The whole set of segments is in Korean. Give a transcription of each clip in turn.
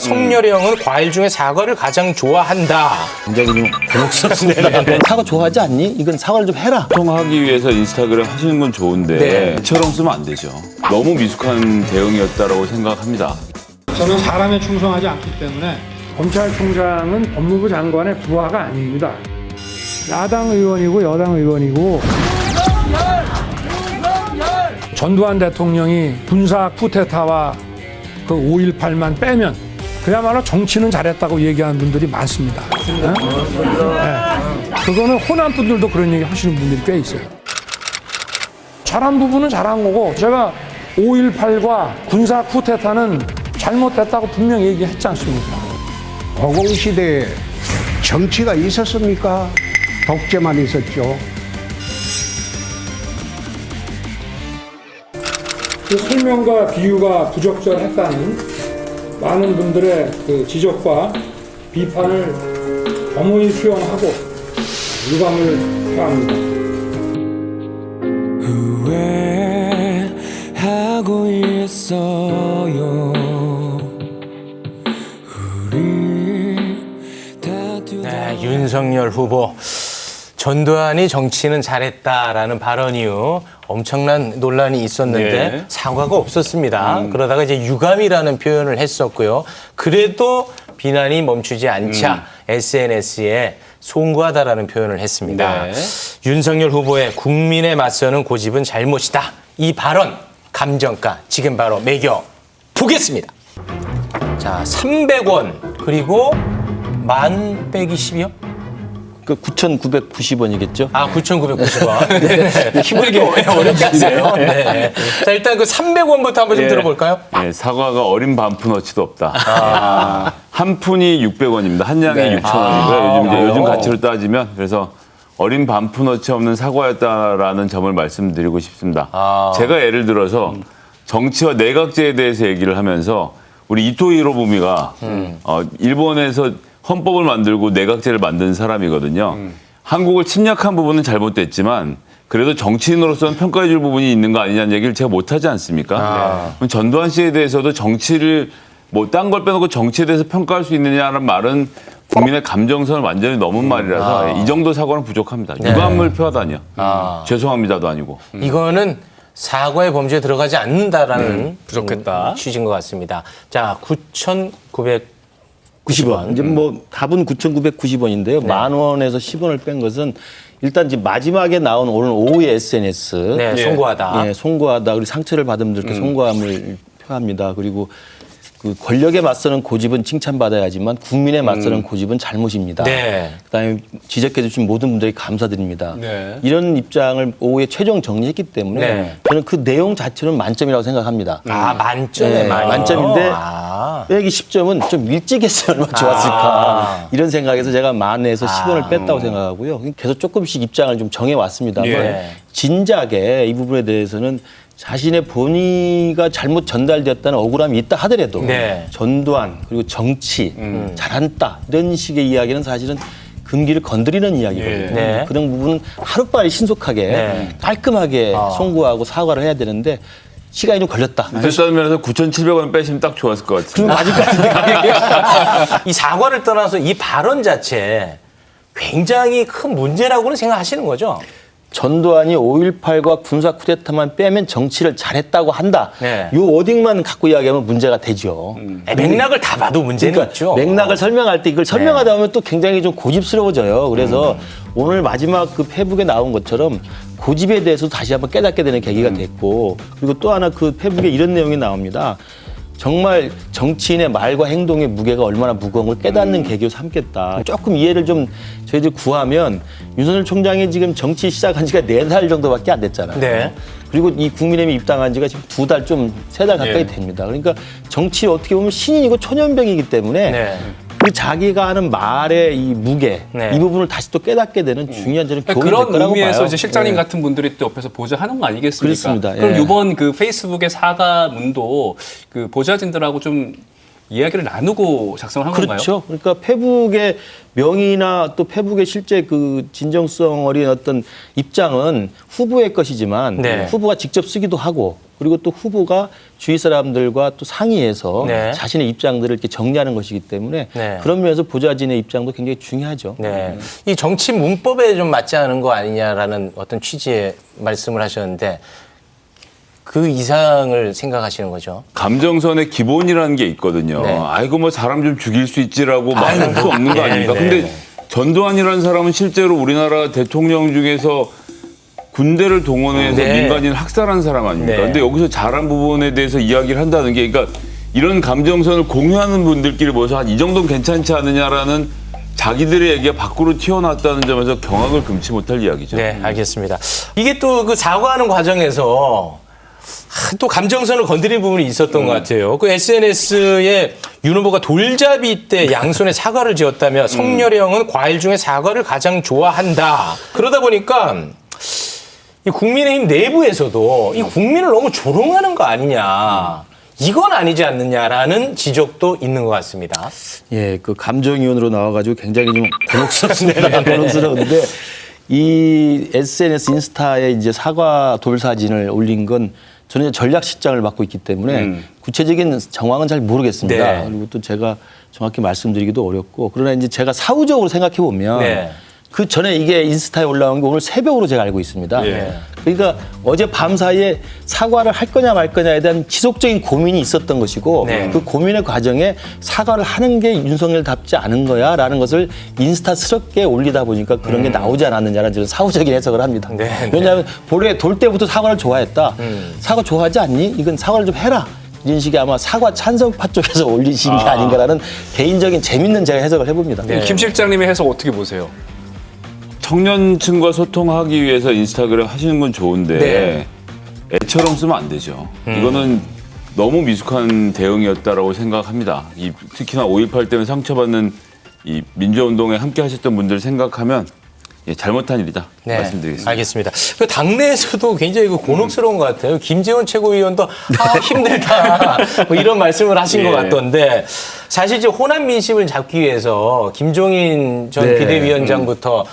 성렬형은 과일 중에 사과를 가장 좋아한다. 굉장히 좀 곤혹스럽습니다. 사과 좋아하지 않니? 이건 사과를 좀 해라. 소통하기 위해서 인스타그램 하시는 건 좋은데 네. 이처럼 쓰면 안 되죠. 너무 미숙한 대응이었다고 생각합니다. 저는 사람에 충성하지 않기 때문에 검찰총장은 법무부 장관의 부하가 아닙니다. 야당 의원이고 여당 의원이고 전두환 대통령이 군사 쿠데타와 그 5.18만 빼면 그야말로 정치는 잘했다고 얘기하는 분들이 많습니다. 네? 그거는 호남 분들도 그런 얘기 하시는 분들이 꽤 있어요. 잘한 부분은 잘한 거고 제가 5.18과 군사 쿠데타는 잘못됐다고 분명히 얘기했지 않습니까? 허공시대에 정치가 있었습니까? 독재만 있었죠. 그 설명과 비유가 부적절했다는 많은 분들의 그 지적과 비판을 엄연히 수용하고 유감을 표합니다. 후회하고 있어요. 네, 윤석열 후보. 전두환이 정치는 잘했다라는 발언 이후 엄청난 논란이 있었는데 네. 사과가 없었습니다. 그러다가 이제 유감이라는 표현을 했었고요. 그래도 비난이 멈추지 않자 SNS에 송구하다라는 표현을 했습니다. 네. 윤석열 후보의 국민에 맞서는 고집은 잘못이다. 이 발언 감정가 지금 바로 매겨 보겠습니다. 자, 300원 그리고 만 빼기 10이요? 그 9,990원이겠죠? 아, 9,990원. 네. 힘들게 어렵지 않으세요? 네. 자, 일단 그 300원부터 한번 좀 들어볼까요? 네, 사과가 어린 반푼어치도 없다. 한 푼이 600원입니다. 한 양이 네. 6,000원이고요. 요즘 가치로 따지면 그래서 어린 반푼어치 없는 사과였다라는 점을 말씀드리고 싶습니다. 제가 예를 들어서 정치와 내각제에 대해서 얘기를 하면서 우리 이토 히로부미가 일본에서 헌법을 만들고 내각제를 만든 사람이거든요. 한국을 침략한 부분은 잘못됐지만 그래도 정치인으로서는 평가해 줄 부분이 있는 거 아니냐는 얘기를 제가 못하지 않습니까? 그럼 전두환 씨에 대해서도 정치를 뭐 딴 걸 빼놓고 정치에 대해서 평가할 수 있느냐는 말은 국민의 감정선을 완전히 넘은 말이라서 이 정도 사과는 부족합니다. 유감을 표하다니요. 죄송합니다도 아니고. 이거는 사과의 범주에 들어가지 않는다라는 부족했다. 취지인 것 같습니다. 자, 9,990원. 90원. 이제 뭐 답은 9,990원인데요. 만 원에서 10원을 뺀 것은 일단 이제 마지막에 나온 오늘 오후의 SNS. 네, 송구하다. 예, 송구하다. 그리고 상처를 받은 분들께 송구함을 표합니다. 그리고 그 권력에 맞서는 고집은 칭찬받아야 하지만 국민에 맞서는 고집은 잘못입니다. 네. 그다음에 지적해 주신 모든 분들이 감사드립니다. 네. 이런 입장을 오후에 최종 정리했기 때문에 네. 저는 그 내용 자체는 만점이라고 생각합니다. 아, 만점에 네, 만점. 만점인데 아. 빼기 10점은 좀 일찍 했으면 얼마나 좋았을까. 이런 생각에서 제가 만에서 10원을 뺐다고 생각하고요. 계속 조금씩 입장을 좀 정해왔습니다만 예. 진작에 이 부분에 대해서는 자신의 본의가 잘못 전달되었다는 억울함이 있다 하더라도 네. 전두환 그리고 정치 잘한다 이런 식의 이야기는 사실은 금기를 건드리는 이야기거든요. 네. 그런 부분은 하루빨리 신속하게 네. 깔끔하게 송구하고 사과를 해야 되는데 시간이 좀 걸렸다. 됐다는 면에서 9,700원 빼시면 딱 좋았을 것 같아요. 그럼 맞을 것 같은데. 이 사과를 떠나서 이 발언 자체 굉장히 큰 문제라고는 생각하시는 거죠? 전두환이 5.18과 군사 쿠데타만 빼면 정치를 잘했다고 한다. 네. 이 워딩만 갖고 이야기하면 문제가 되죠. 맥락을 다 봐도 문제는 그러니까 있죠. 맥락을 설명할 때 이걸 설명하다 보면 또 굉장히 좀 고집스러워져요. 그래서 오늘 마지막 그 페북에 나온 것처럼 고집에 대해서 다시 한번 깨닫게 되는 계기가 됐고 그리고 또 하나 그 페북에 이런 내용이 나옵니다. 정말 정치인의 말과 행동의 무게가 얼마나 무거운 걸 깨닫는 계기로 삼겠다. 조금 이해를 좀 저희들 구하면 윤석열 총장이 지금 정치 시작한 지가 4달 정도밖에 안 됐잖아요. 네. 그리고 이 국민의힘이 입당한 지가 지금 2달 좀 3달 가까이 됩니다. 그러니까 정치 어떻게 보면 신인이고 초년병이기 때문에 네. 그 자기가 하는 말의 이 무게 네. 이 부분을 다시 또 깨닫게 되는 중요한 저는 교훈이 될 그런 거라고 의미에서 봐요. 이제 실장님 네. 같은 분들이 또 옆에서 보좌하는 거 아니겠습니까? 그렇습니다. 그럼 예. 이번 그 페이스북의 사과문도 그 보좌진들하고 좀 이야기를 나누고 작성을 한 건가요? 그렇죠. 그러니까 페북의 명의나 또 페북의 실제 그 진정성 어린 어떤 입장은 후보의 것이지만 네. 후보가 직접 쓰기도 하고 그리고 또 후보가 주위 사람들과 또 상의해서 네. 자신의 입장들을 이렇게 정리하는 것이기 때문에 네. 그런 면에서 보좌진의 입장도 굉장히 중요하죠. 네. 이 정치 문법에 좀 맞지 않은 거 아니냐라는 어떤 취지의 말씀을 하셨는데 그 이상을 생각하시는 거죠. 감정선의 기본이라는 게 있거든요. 네. 아이고 뭐 사람 좀 죽일 수 있지라고 말할 수 없는 거 아닙니까? 네, 근데 네. 전두환이라는 사람은 실제로 우리나라 대통령 중에서 군대를 동원해서 네. 민간인 학살한 사람 아닙니까? 네. 근데 여기서 잘한 부분에 대해서 이야기를 한다는 게 그러니까 이런 감정선을 공유하는 분들끼리 모여서 한 이 정도는 괜찮지 않느냐라는 자기들의 얘기가 밖으로 튀어나왔다는 점에서 경악을 금치 못할 이야기죠. 네, 알겠습니다. 이게 또 그 사과하는 과정에서 또 감정선을 건드린 부분이 있었던 것 같아요. 그 SNS에 윤 후보가 돌잡이 때 양손에 사과를 지었다며 성렬형은 과일 중에 사과를 가장 좋아한다. 그러다 보니까 이 국민의힘 내부에서도 이 국민을 너무 조롱하는 거 아니냐. 이건 아니지 않느냐라는 지적도 있는 것 같습니다. 예, 그 감정위원으로 나와가지고 굉장히 좀 곤혹스럽습니다. 곤혹스러운데 이 SNS 인스타에 이제 사과 돌 사진을 올린 건 저는 전략 실장을 맡고 있기 때문에 구체적인 정황은 잘 모르겠습니다. 네. 그리고 또 제가 정확히 말씀드리기도 어렵고 그러나 이제 제가 사후적으로 생각해 보면 네. 그 전에 이게 인스타에 올라온 게 오늘 새벽으로 제가 알고 있습니다. 예. 그러니까 어제 밤 사이에 사과를 할 거냐 말 거냐에 대한 지속적인 고민이 있었던 것이고 네. 그 고민의 과정에 사과를 하는 게 윤석열답지 않은 거야라는 것을 인스타스럽게 올리다 보니까 그런 게 나오지 않았느냐라는 저는 사후적인 해석을 합니다. 네, 네. 왜냐하면 본래 돌 때부터 사과를 좋아했다. 사과 좋아하지 않니? 이건 사과를 좀 해라. 이런 식의 아마 사과 찬성파 쪽에서 올리신 게 아닌가라는 개인적인 재밌는 제가 해석을 해봅니다. 네. 김 실장님의 해석 어떻게 보세요? 청년층과 소통하기 위해서 인스타그램 하시는 건 좋은데 네. 애처럼 쓰면 안 되죠. 이거는 너무 미숙한 대응이었다라고 생각합니다. 특히나 5.18 때문에 상처받는 이 민주화운동에 함께 하셨던 분들 생각하면 잘못한 일이다 말씀드리겠습니다. 알겠습니다. 그 당내에서도 굉장히 그 곤혹스러운 것 같아요. 김재원 최고위원도 힘들다 뭐 이런 말씀을 하신 것 같던데 사실 이제 호남 민심을 잡기 위해서 김종인 전 네. 비대위원장부터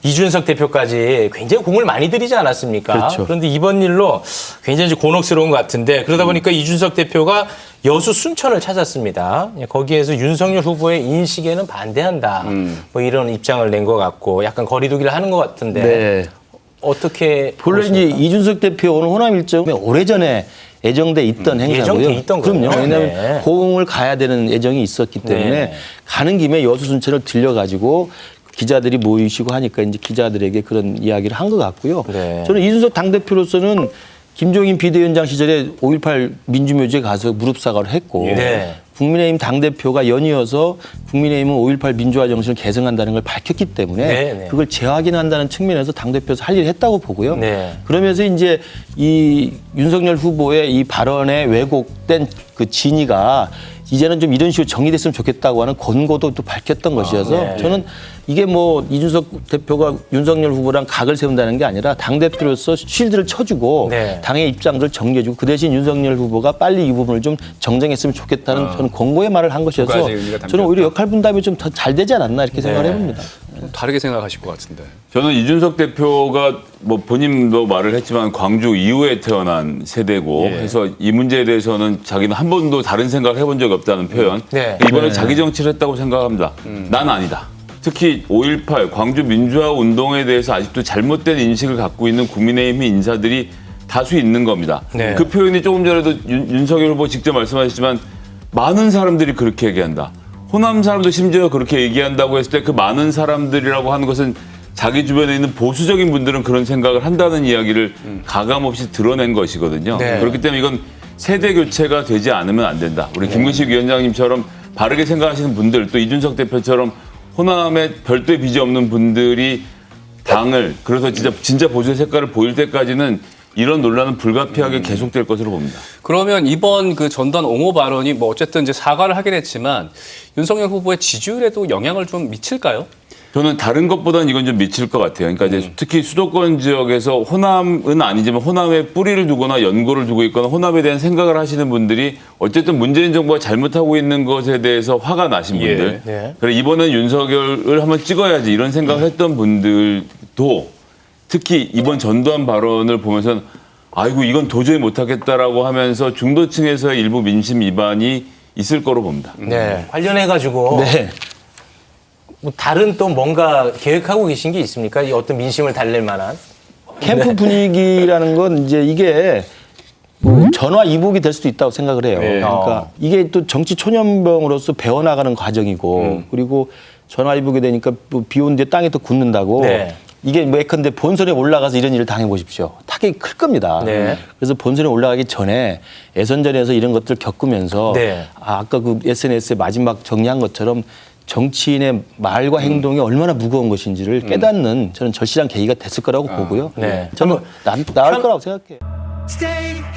이준석 대표까지 굉장히 공을 많이 들이지 않았습니까? 그렇죠. 그런데 이번 일로 굉장히 곤혹스러운 것 같은데 그러다 보니까 이준석 대표가 여수 순천을 찾았습니다. 거기에서 윤석열 후보의 인식에는 반대한다. 뭐 이런 입장을 낸 것 같고 약간 거리두기를 하는 것 같은데 네. 어떻게 본래 이제 보십니까? 이준석 대표 오늘 호남 일정은 오래전에 예정돼 있던 행사고요. 예정돼 있던 거예요. 그럼요. 왜냐하면 네. 호응을 가야 되는 예정이 있었기 때문에 네. 가는 김에 여수 순천을 들려가지고 기자들이 모이시고 하니까 이제 기자들에게 그런 이야기를 한 것 같고요. 네. 저는 이준석 당대표로서는 김종인 비대위원장 시절에 5.18 민주묘지에 가서 무릎 사과를 했고 네. 국민의힘 당대표가 연이어서 국민의힘은 5.18 민주화 정신을 계승한다는 걸 밝혔기 때문에 네, 네. 그걸 재확인한다는 측면에서 당대표에서 할 일을 했다고 보고요. 네. 그러면서 이제 이 윤석열 후보의 이 발언에 왜곡된 그 진위가 이제는 좀 이런 식으로 정리됐으면 좋겠다고 하는 권고도 또 밝혔던 것이어서 네. 저는 이게 뭐 이준석 대표가 윤석열 후보랑 각을 세운다는 게 아니라 당대표로서 쉴드를 쳐주고 네. 당의 입장들을 정리해주고 그 대신 윤석열 후보가 빨리 이 부분을 좀 정정했으면 좋겠다는 저는 권고의 말을 한 것이어서 두 가지 의미가 담겼다. 저는 오히려 역할 분담이 좀 더 잘 되지 않았나 이렇게 생각을 네. 해봅니다. 다르게 생각하실 것 같은데. 저는 이준석 대표가 뭐 본인도 말을 했지만 광주 이후에 태어난 세대고 해서 이 문제에 대해서는 자기는 한 번도 다른 생각을 해본 적이 없다는 표현. 네. 이번에 자기 정치를 했다고 생각합니다. 난 아니다. 특히 5.18 광주 민주화 운동에 대해서 아직도 잘못된 인식을 갖고 있는 국민의힘 인사들이 다수 있는 겁니다. 네. 그 표현이 조금 전에도 윤석열 후보 직접 말씀하셨지만 많은 사람들이 그렇게 얘기한다. 호남 사람도 심지어 그렇게 얘기한다고 했을 때 그 많은 사람들이라고 하는 것은 자기 주변에 있는 보수적인 분들은 그런 생각을 한다는 이야기를 가감없이 드러낸 것이거든요. 네. 그렇기 때문에 이건 세대 교체가 되지 않으면 안 된다. 우리 김근식 위원장님처럼 바르게 생각하시는 분들 또 이준석 대표처럼 호남에 별도의 빚이 없는 분들이 당을 그래서 진짜 보수의 색깔을 보일 때까지는 이런 논란은 불가피하게 계속될 것으로 봅니다. 그러면 이번 그 전두환 옹호 발언이 뭐 어쨌든 이제 사과를 하긴 했지만 윤석열 후보의 지지율에도 영향을 좀 미칠까요? 저는 다른 것보다는 이건 좀 미칠 것 같아요. 그러니까 이제 특히 수도권 지역에서 호남은 아니지만 호남에 뿌리를 두거나 연고를 두고 있거나 호남에 대한 생각을 하시는 분들이 어쨌든 문재인 정부가 잘못하고 있는 것에 대해서 화가 나신 분들. 네. 그래 이번엔 윤석열을 한번 찍어야지 이런 생각을 했던 분들도 특히 이번 전두환 발언을 보면서는 아이고 이건 도저히 못하겠다라고 하면서 중도층에서의 일부 민심 위반이 있을 거로 봅니다. 네. 관련해가지고 네. 뭐 다른 또 뭔가 계획하고 계신 게 있습니까? 이 어떤 민심을 달랠 만한? 캠프 분위기라는 건 이제 이게 뭐 전화 이복이 될 수도 있다고 생각을 해요. 그러니까 이게 또 정치 초년병으로서 배워나가는 과정이고 그리고 전화 이복이 되니까 뭐 비온 뒤에 땅이 또 굳는다고 네. 이게 뭐 예컨대 본선에 올라가서 이런 일을 당해보십시오. 타격이 클 겁니다. 네. 그래서 본선에 올라가기 전에 예선전에서 이런 것들 겪으면서 네. 아까 그 SNS에 마지막 정리한 것처럼 정치인의 말과 행동이 얼마나 무거운 것인지를 깨닫는 저는 절실한 계기가 됐을 거라고 보고요. 네. 저는 나을 거라고 생각해요. Stay